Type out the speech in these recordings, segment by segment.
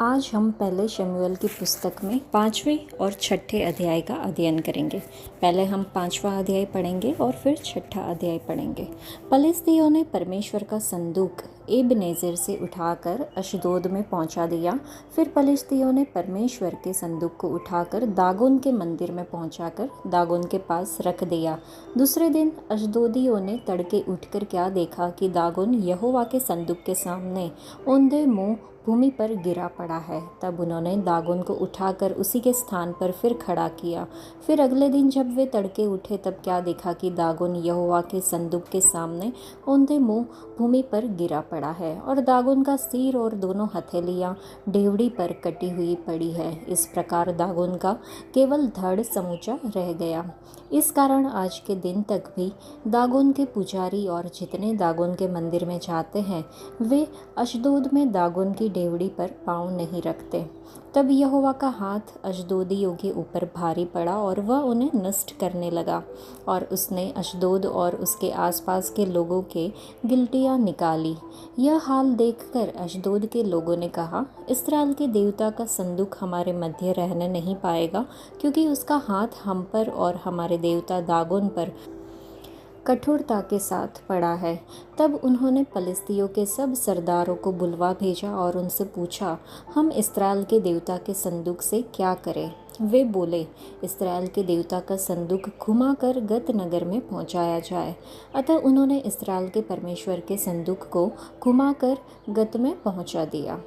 आज हम पहले शमूएल की पुस्तक में 5वें और 6ठे अध्याय का अध्ययन करेंगे। पहले हम 5वां अध्याय पढ़ेंगे और फिर 6ठा अध्याय पढ़ेंगे। पलिश्तियों ने परमेश्वर का संदूक एबनेजेर से उठाकर अशदोद में पहुंचा दिया। फिर पलिश्तियों ने परमेश्वर के संदूक को उठाकर दागोन के मंदिर में पहुंचाकर दागोन के पास रख दिया। दूसरे दिन अशदोदियों ने तड़के उठकर क्या देखा कि दागोन यहोवा के संदूक के सामने औंधे मुंह भूमि पर गिरा पड़ा है। तब उन्होंने दागोन को उठाकर उसी के स्थान पर फिर खड़ा किया। फिर अगले दिन जब वे तड़के उठे तब क्या देखा कि दागोन यहोवा के संदूक के सामने औंधे मुंह भूमि पर गिरा पड़ा है और दागोन का सिर और दोनों हथेलियां डेवढ़ी पर कटी हुई पड़ी है। इस प्रकार दागोन का केवल धड़ समूचा रह गया। इस कारण आज के दिन तक भी दागोन के पुजारी और जितने दागोन के मंदिर में जाते हैं वे अशदोद में दागोन की डेवढ़ी पर पाँव नहीं रखते। तब यहोवा का हाथ अशदोदियों के ऊपर भारी पड़ा और वह उन्हें नष्ट करने लगा और उसने अशदोद और उसके आसपास के लोगों के गिलटियाँ निकाली। यह हाल देखकर अशदोद के लोगों ने कहा, इस्राएल के देवता का संदूक हमारे मध्य रहने नहीं पाएगा, क्योंकि उसका हाथ हम पर और हमारे देवता दागोन पर कठोरता के साथ पड़ा है। तब उन्होंने पलिश्तियों के सब सरदारों को बुलवा भेजा और उनसे पूछा, हम इस्राएल के देवता के संदूक से क्या करें? वे बोले, इस्राएल के देवता का संदूक घुमाकर गत नगर में पहुंचाया जाए। अतः उन्होंने इस्राएल के परमेश्वर के संदूक को घुमाकर गत में पहुंचा दिया।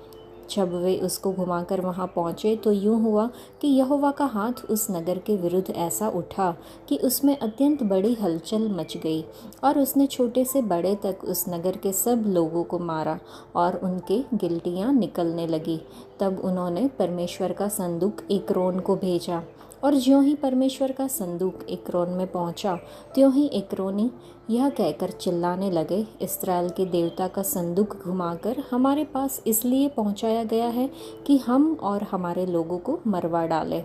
जब वे उसको घुमाकर वहां पहुंचे तो यूं हुआ कि यहोवा का हाथ उस नगर के विरुद्ध ऐसा उठा कि उसमें अत्यंत बड़ी हलचल मच गई और उसने छोटे से बड़े तक उस नगर के सब लोगों को मारा और उनके गिलटियां निकलने लगी। तब उन्होंने परमेश्वर का संदूक एक्रोन को भेजा और ज्यों ही परमेश्वर का संदूक एक्रोन में पहुंचा त्यों ही एक्रोनी यह कहकर चिल्लाने लगे, इस्राएल के देवता का संदूक घुमाकर हमारे पास इसलिए पहुंचाया गया है कि हम और हमारे लोगों को मरवा डालें।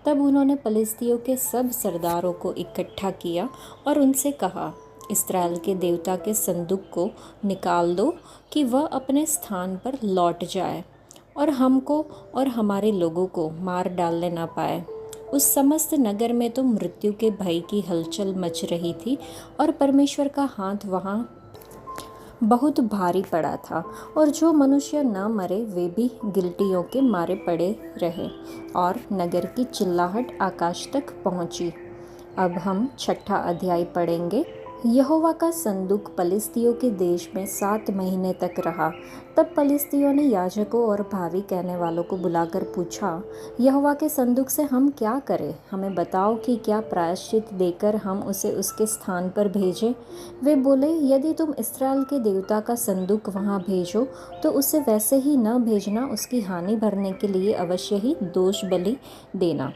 तब उन्होंने पलिश्तियों के सब सरदारों को इकट्ठा किया और उनसे कहा, इस्राएल के देवता के संदूक को निकाल दो कि वह अपने स्थान पर लौट जाए और हमको और हमारे लोगों को मार डालने न पाए। उस समस्त नगर में तो मृत्यु के भय की हलचल मच रही थी और परमेश्वर का हाथ वहाँ बहुत भारी पड़ा था और जो मनुष्य न मरे वे भी गिलटियों के मारे पड़े रहे और नगर की चिल्लाहट आकाश तक पहुँची। अब हम 6ठा अध्याय पढ़ेंगे। यहोवा का संदूक पलिश्तियों के देश में 7 महीने तक रहा। तब पलिश्तियों ने याजकों और भावी कहने वालों को बुलाकर पूछा, यहोवा के संदूक से हम क्या करें? हमें बताओ कि क्या प्रायश्चित देकर हम उसे उसके स्थान पर भेजें? वे बोले, यदि तुम इस्राएल के देवता का संदूक वहाँ भेजो तो उसे वैसे ही न भेजना, उसकी हानि भरने के लिए अवश्य ही दोष बलि देना।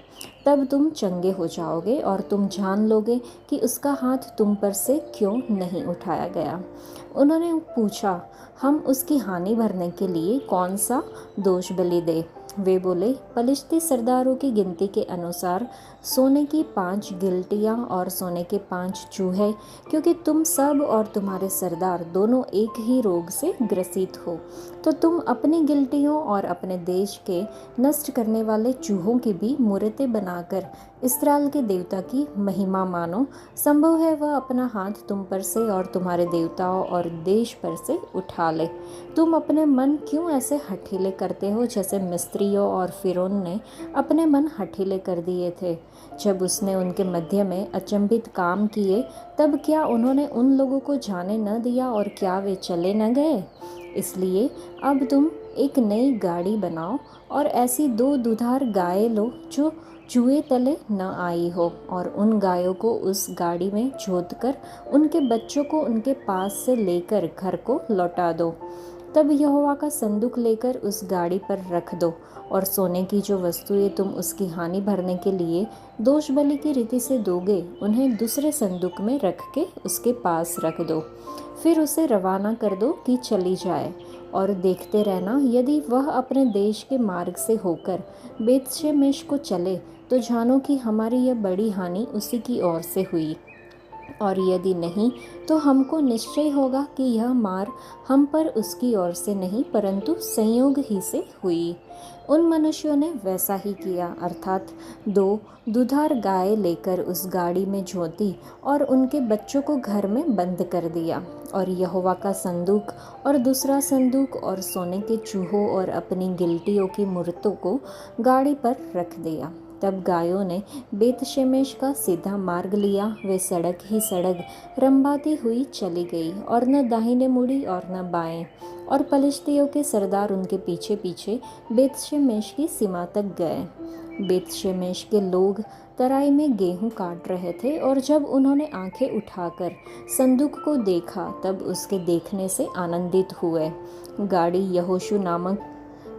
तब तुम चंगे हो जाओगे और तुम जान लोगे कि उसका हाथ तुम पर से क्यों नहीं उठाया गया। उन्होंने पूछा, हम उसकी हानि भरने के लिए कौन सा दोष बलि दे? वे बोले, पलिश्ती सरदारों की गिनती के अनुसार सोने की 5 गिलटियाँ और सोने के 5 चूहे, क्योंकि तुम सब और तुम्हारे सरदार दोनों एक ही रोग से ग्रसित हो। तो तुम अपनी गिलटियों और अपने देश के नष्ट करने वाले चूहों की भी मूर्तें बनाकर इस्राएल के देवता की महिमा मानो। संभव है वह अपना हाथ तुम पर से और तुम्हारे देवताओं और देश पर से उठा ले। तुम अपने मन क्यों ऐसे हठीले करते हो, जैसे मिस्रियों और फिरौन ने अपने मन हठीले कर दिए थे जब उसने उनके मध्य में अचंभित काम किए? तब क्या उन्होंने उन लोगों को जाने न दिया और क्या वे चले न गए? इसलिए अब तुम एक नई गाड़ी बनाओ और ऐसी 2 दुधार गायें लो जो जुए तले न आई हो, और उन गायों को उस गाड़ी में जोतकर उनके बच्चों को उनके पास से लेकर घर को लौटा दो। तब यहोवा का संदूक लेकर उस गाड़ी पर रख दो और सोने की जो वस्तुएं तुम उसकी हानि भरने के लिए दोष बलि की रीति से दोगे उन्हें दूसरे संदूक में रख के उसके पास रख दो। फिर उसे रवाना कर दो कि चली जाए, और देखते रहना, यदि वह अपने देश के मार्ग से होकर बेतशेमेश को चले तो जानो कि हमारी यह बड़ी हानि उसी की ओर से हुई। और यदि नहीं तो हमको निश्चय होगा कि यह मार हम पर उसकी ओर से नहीं परंतु संयोग ही से हुई। उन मनुष्यों ने वैसा ही किया, अर्थात 2 दुधार गाय लेकर उस गाड़ी में झोंती और उनके बच्चों को घर में बंद कर दिया, और यहोवा का संदूक और दूसरा संदूक और सोने के चूहों और अपनी गिलटियों की मूर्तों को गाड़ी पर रख दिया। तब गायों ने बेतशेमेश का सीधा मार्ग लिया, वे सड़क ही सड़क रंभाती हुई चली गई, और न दाहिने मुड़ी और न बाएं। और पलिश्तियों के सरदार उनके पीछे पीछे बेतशेमेश की सीमा तक गए। बेतशेमेश के लोग तराई में गेहूं काट रहे थे, और जब उन्होंने आंखें उठाकर संदूक को देखा तब उसके देखने से आनंदित हुए। गाड़ी यहोशू नामक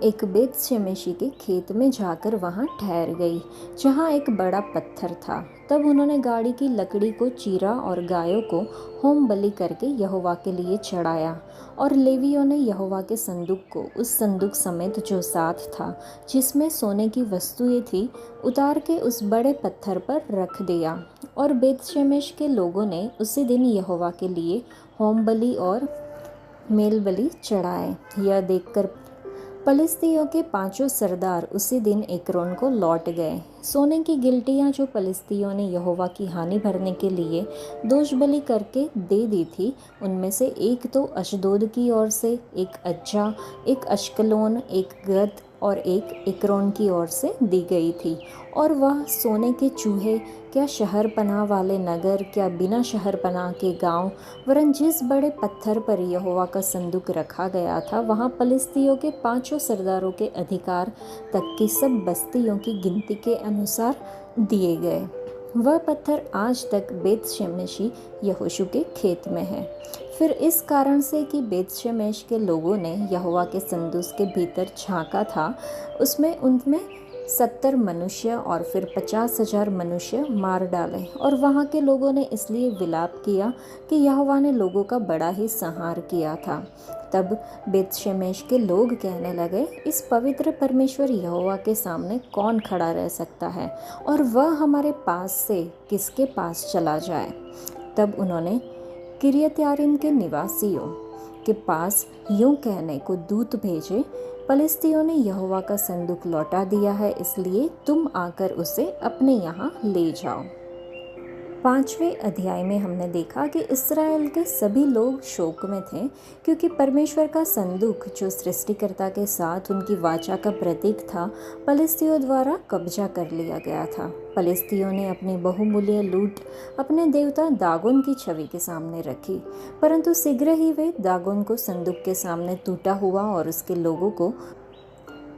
एक बेतशेमेशी के खेत में जाकर वहां ठहर गई, जहां एक बड़ा पत्थर था। तब उन्होंने गाड़ी की लकड़ी को चीरा और गायों को होम बलि करके यहोवा के लिए चढ़ाया। और लेवियों ने यहोवा के संदूक को उस संदूक समेत जो साथ था, जिसमें सोने की वस्तुएं थी, उतार के उस बड़े पत्थर पर रख दिया। और बेतशेमेश के लोगों ने उसी दिन यहोवा के लिए होम बलि और मेल बलि चढ़ाए। यह देखकर पलिश्तियों के 5 सरदार उसी दिन एक्रोन को लौट गए। सोने की गिलटियां जो पलिश्तियों ने यहोवा की हानि भरने के लिए दोष बलि करके दे दी थी, उनमें से एक तो अशदोद की ओर से, एक अज्जा, एक अश्कलोन, एक गत और एक एक्रोन की ओर से दी गई थी। और वह सोने के चूहे, क्या शहर पनाह वाले नगर, क्या बिना शहर पनाह के गांव, वरन जिस बड़े पत्थर पर यहोवा का संदूक रखा गया था, वहां पलिश्तियों के 5 सरदारों के अधिकार तक की सब बस्तियों की गिनती के अनुसार दिए गए। वह पत्थर आज तक बेतशेमेशी यहोशू के खेत में है। फिर इस कारण से कि बेतशेमेश के लोगों ने यहोवा के संदूक के भीतर झांका था, उसमें उनमें 70 मनुष्य और फिर 50,000 मनुष्य मार डाले। और वहाँ के लोगों ने इसलिए विलाप किया कि यहोवा ने लोगों का बड़ा ही संहार किया था। तब बेतशेमेश के लोग कहने लगे, इस पवित्र परमेश्वर यहोवा के सामने कौन खड़ा रह सकता है, और वह हमारे पास से किसके पास चला जाए। तब उन्होंने किर्यत्यारीम के निवासियों के पास यूं कहने को दूत भेजे, पलिश्तियों ने यहोवा का संदूक लौटा दिया है, इसलिए तुम आकर उसे अपने यहाँ ले जाओ। 5वें अध्याय में हमने देखा कि इस्राएल के सभी लोग शोक में थे, क्योंकि परमेश्वर का संदूक जो सृष्टिकर्ता के साथ उनकी वाचा का प्रतीक था, पलिश्तियों द्वारा कब्जा कर लिया गया था। पलिश्तियों ने अपनी बहुमूल्य लूट अपने देवता दागोन की छवि के सामने रखी, परंतु शीघ्र ही वे दागोन को संदूक के सामने टूटा हुआ और उसके लोगों को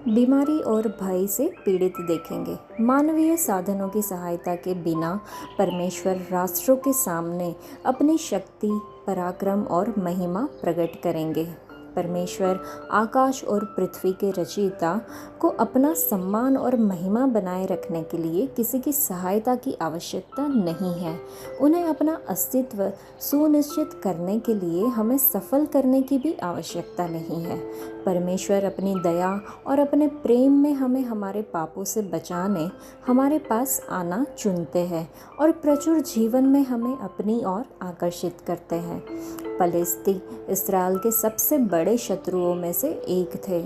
बीमारी और भय से पीड़ित देखेंगे। मानवीय साधनों की सहायता के बिना परमेश्वर राष्ट्रों के सामने अपनी शक्ति, पराक्रम और महिमा प्रकट करेंगे। परमेश्वर आकाश और पृथ्वी के रचयिता को अपना सम्मान और महिमा बनाए रखने के लिए किसी की सहायता की आवश्यकता नहीं है। उन्हें अपना अस्तित्व सुनिश्चित करने के लिए हमें सफल करने की भी आवश्यकता नहीं है। परमेश्वर अपनी दया और अपने प्रेम में हमें हमारे पापों से बचाने हमारे पास आना चुनते हैं और प्रचुर जीवन में हमें अपनी ओर आकर्षित करते हैं। पलिश्ती इस्राएल के सबसे बड़े शत्रुओं में से एक थे।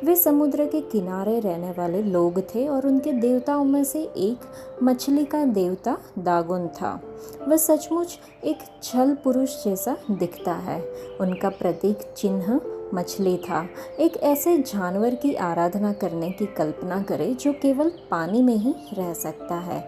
वे समुद्र के किनारे रहने वाले लोग थे और उनके देवताओं में से एक मछली का देवता दागोन था। वह सचमुच एक छल पुरुष जैसा दिखता है। उनका प्रतीक चिन्ह मछली था। एक ऐसे जानवर की आराधना करने की कल्पना करें जो केवल पानी में ही रह सकता है।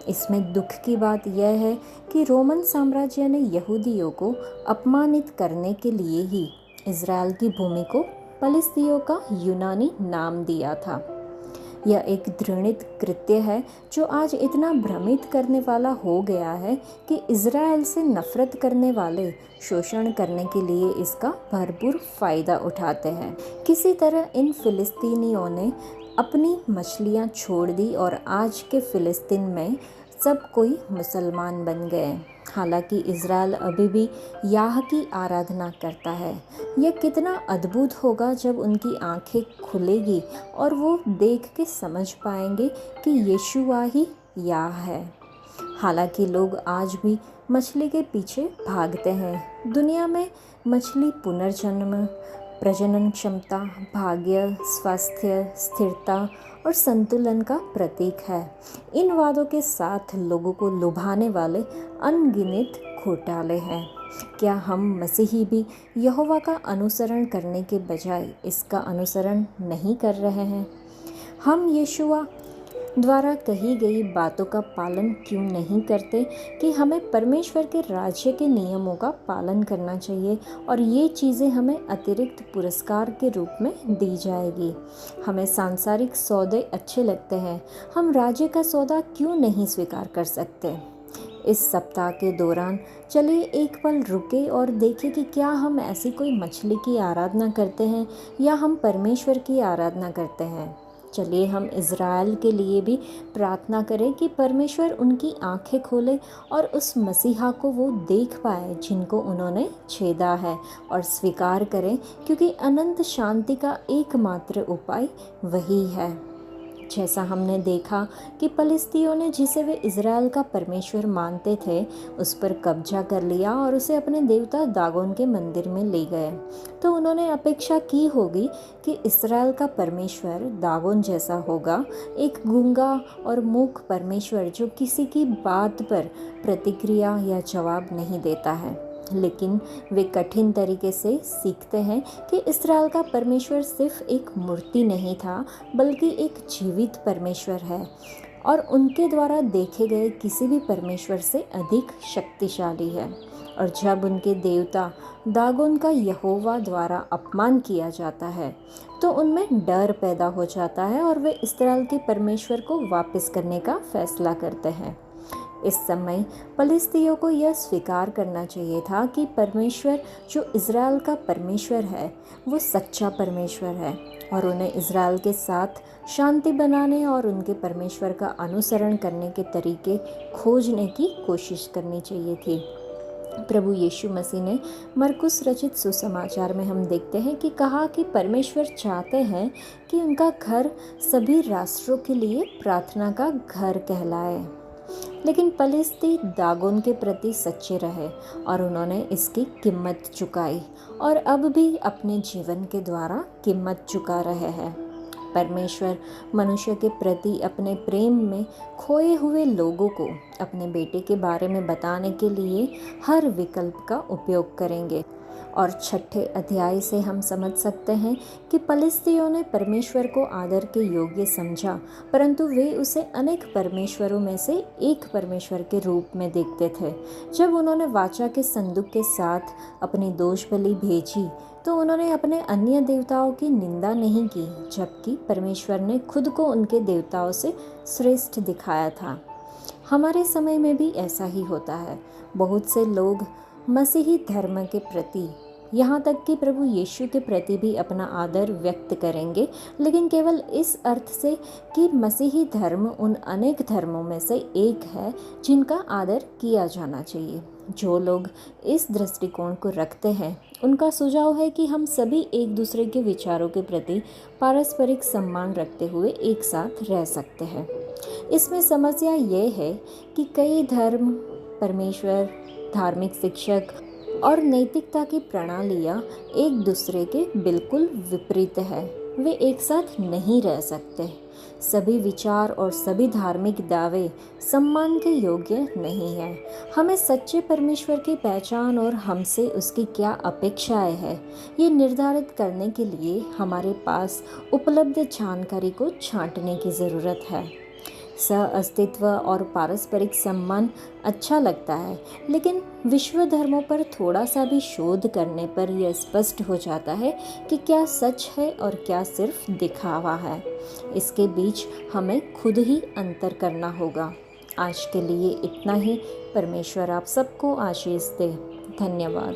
इसमें दुख की बात यह है कि रोमन साम्राज्य ने यहूदियों को अपमानित करने के लिए ही इज़राइल की भूमि को पलिश्तियों का यूनानी नाम दिया था। यह एक घृणित कृत्य है जो आज इतना भ्रमित करने वाला हो गया है कि इज़राइल से नफरत करने वाले शोषण करने के लिए इसका भरपूर फ़ायदा उठाते हैं। किसी तरह इन फिलिस्तीनियों ने अपनी मछलियाँ छोड़ दी और आज के फिलिस्तीन में सब कोई मुसलमान बन गए। हालांकि इज़राइल अभी भी याह की आराधना करता है। यह कितना अद्भुत होगा जब उनकी आंखें खुलेगी और वो देख के समझ पाएंगे कि यीशुआ ही याह है। हालांकि लोग आज भी मछली के पीछे भागते हैं। दुनिया में मछली पुनर्जन्म, प्रजनन क्षमता, भाग्य, स्वास्थ्य, स्थिरता और संतुलन का प्रतीक है। इन वादों के साथ लोगों को लुभाने वाले अनगिनत घोटाले हैं। क्या हम मसीही भी यहोवा का अनुसरण करने के बजाय इसका अनुसरण नहीं कर रहे हैं? हम यीशुआ द्वारा कही गई बातों का पालन क्यों नहीं करते कि हमें परमेश्वर के राज्य के नियमों का पालन करना चाहिए और ये चीज़ें हमें अतिरिक्त पुरस्कार के रूप में दी जाएगी। हमें सांसारिक सौदे अच्छे लगते हैं, हम राज्य का सौदा क्यों नहीं स्वीकार कर सकते? इस सप्ताह के दौरान चलिए एक पल रुके और देखें कि क्या हम ऐसी कोई मछली की आराधना करते हैं या हम परमेश्वर की आराधना करते हैं। चलिए हम इज़राइल के लिए भी प्रार्थना करें कि परमेश्वर उनकी आंखें खोले और उस मसीहा को वो देख पाए जिनको उन्होंने छेदा है और स्वीकार करें, क्योंकि अनंत शांति का एकमात्र उपाय वही है। जैसा हमने देखा कि फलिस्तियों ने जिसे वे इज़राइल का परमेश्वर मानते थे उस पर कब्जा कर लिया और उसे अपने देवता दागोन के मंदिर में ले गए, तो उन्होंने अपेक्षा की होगी कि इज़राइल का परमेश्वर दागोन जैसा होगा, एक गूंगा और मूक परमेश्वर जो किसी की बात पर प्रतिक्रिया या जवाब नहीं देता है। लेकिन वे कठिन तरीके से सीखते हैं कि इस्राएल का परमेश्वर सिर्फ एक मूर्ति नहीं था बल्कि एक जीवित परमेश्वर है और उनके द्वारा देखे गए किसी भी परमेश्वर से अधिक शक्तिशाली है। और जब उनके देवता दागोन का यहोवा द्वारा अपमान किया जाता है तो उनमें डर पैदा हो जाता है और वे इस्राएल के परमेश्वर को वापस करने का फैसला करते हैं। इस समय फलिस्तियों को यह स्वीकार करना चाहिए था कि परमेश्वर जो इज़राइल का परमेश्वर है वो सच्चा परमेश्वर है और उन्हें इज़राइल के साथ शांति बनाने और उनके परमेश्वर का अनुसरण करने के तरीके खोजने की कोशिश करनी चाहिए थी। प्रभु यीशु मसीह ने मरकुस रचित सुसमाचार में हम देखते हैं कि कहा कि परमेश्वर चाहते हैं कि उनका घर सभी राष्ट्रों के लिए प्रार्थना का घर कहलाए। लेकिन फलिस्ती दागोन के प्रति सच्चे रहे और उन्होंने इसकी कीमत चुकाई और अब भी अपने जीवन के द्वारा कीमत चुका रहे हैं। परमेश्वर मनुष्य के प्रति अपने प्रेम में खोए हुए लोगों को अपने बेटे के बारे में बताने के लिए हर विकल्प का उपयोग करेंगे। और 6ठे अध्याय से हम समझ सकते हैं कि फलिस्तियों ने परमेश्वर को आदर के योग्य समझा, परंतु वे उसे अनेक परमेश्वरों में से एक परमेश्वर के रूप में देखते थे। जब उन्होंने वाचा के संदूक के साथ अपनी दोष बलि भेजी तो उन्होंने अपने अन्य देवताओं की निंदा नहीं की, जबकि परमेश्वर ने खुद को उनके देवताओं से श्रेष्ठ दिखाया था। हमारे समय में भी ऐसा ही होता है। बहुत से लोग मसीही धर्म के प्रति, यहाँ तक कि प्रभु यीशु के प्रति भी अपना आदर व्यक्त करेंगे, लेकिन केवल इस अर्थ से कि मसीही धर्म उन अनेक धर्मों में से एक है जिनका आदर किया जाना चाहिए। जो लोग इस दृष्टिकोण को रखते हैं उनका सुझाव है कि हम सभी एक दूसरे के विचारों के प्रति पारस्परिक सम्मान रखते हुए एक साथ रह सकते हैं। इसमें समस्या ये है कि कई धर्म, परमेश्वर, धार्मिक शिक्षक और नैतिकता की प्रणालियाँ एक दूसरे के बिल्कुल विपरीत है। वे एक साथ नहीं रह सकते। सभी विचार और सभी धार्मिक दावे सम्मान के योग्य नहीं हैं। हमें सच्चे परमेश्वर की पहचान और हमसे उसकी क्या अपेक्षाएं हैं, ये निर्धारित करने के लिए हमारे पास उपलब्ध जानकारी को छांटने की ज़रूरत है। सह अस्तित्व और पारस्परिक सम्मान अच्छा लगता है, लेकिन विश्व धर्मों पर थोड़ा सा भी शोध करने पर यह स्पष्ट हो जाता है कि क्या सच है और क्या सिर्फ दिखावा है। इसके बीच हमें खुद ही अंतर करना होगा। आज के लिए इतना ही। परमेश्वर आप सबको आशीष दे। धन्यवाद।